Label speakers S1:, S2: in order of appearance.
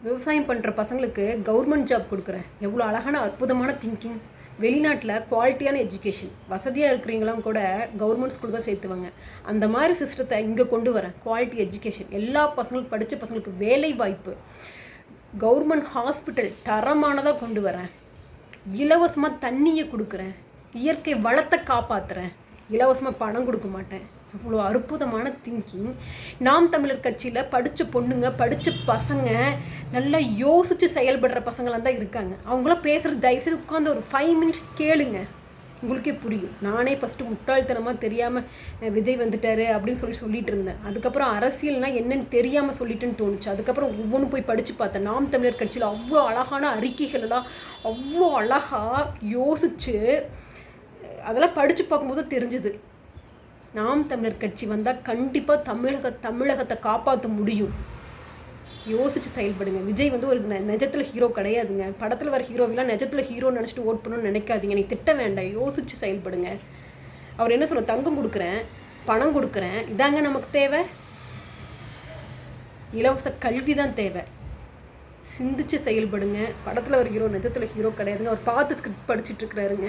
S1: விவசாயம் பண்ணுற பசங்களுக்கு கவர்மெண்ட் ஜாப் கொடுக்குறேன். எவ்வளோ அழகான அற்புதமான திங்கிங். வெளிநாட்டில் குவாலிட்டியான எஜுகேஷன், வசதியாக இருக்கிறீங்களும் கூட கவர்மெண்ட் ஸ்கூல் தான் சேர்த்துவாங்க. அந்த மாதிரி சிஸ்டத்தை இங்கே கொண்டு வரேன். குவாலிட்டி எஜுகேஷன், எல்லா பசங்களும் படித்த பசங்களுக்கு வேலை வாய்ப்பு, கவர்மெண்ட் ஹாஸ்பிட்டல் தரமானதாக கொண்டு வரேன். இலவசமாக தண்ணியை கொடுக்குறேன். இயற்கை வளத்தை காப்பாற்றுறேன். இலவசமாக பணம் கொடுக்க மாட்டேன். இவ்வளோ அற்புதமான திங்கிங். நாம் தமிழர் கட்சியில் படித்த பொண்ணுங்க, படித்த பசங்க, நல்லா யோசித்து செயல்படுற பசங்களாம் தான் இருக்காங்க. அவங்களாம் பேசுகிற தயவுசெய்து உட்காந்து ஒரு 5 மினிட்ஸ் கேளுங்க, உங்களுக்கே புரியும். நானே ஃபஸ்ட்டு முட்டாள்தனமாக தெரியாமல் விஜய் வந்துட்டார் அப்படின்னு சொல்லிட்டு இருந்தேன். அதுக்கப்புறம் அரசியல்னால் என்னென்னு தெரியாமல் சொல்லிட்டுன்னு தோணுச்சு. அதுக்கப்புறம் ஒவ்வொன்றும் போய் படித்து பார்த்தேன். நாம் தமிழர் கட்சியில் அவ்வளோ அழகான அறிக்கைகளெல்லாம் அவ்வளோ அழகாக யோசித்து அதெல்லாம் படித்து பார்க்கும்போது தெரிஞ்சுது. நாம் தமிழர் கட்சி வந்தால் கண்டிப்பாக தமிழகத்தை காப்பாற்ற முடியும். யோசித்து செயல்படுங்க. விஜய் வந்து ஒரு நிஜத்தில் ஹீரோ கிடையாதுங்க. படத்தில் வர ஹீரோவெல்லாம் நிஜத்தில் ஹீரோன்னு நினச்சிட்டு ஓட் பண்ணணும்னு நினைக்காதீங்க. நீ திட்ட வேண்டாம், யோசித்து செயல்படுங்க. அவர் என்ன சொல்ல, தங்கம் கொடுக்குறேன், பணம் கொடுக்குறேன், இதாங்க நமக்கு தேவை. இலவச கல்வி தான் தேவை. சிந்திச்சு செயல்படுங்க. படத்தில் வர ஹீரோ நிஜத்தில் ஹீரோ கிடையாதுங்க. அவர் பார்த்து ஸ்கிரிப்ட் படிச்சுட்டு இருக்கிறாருங்க.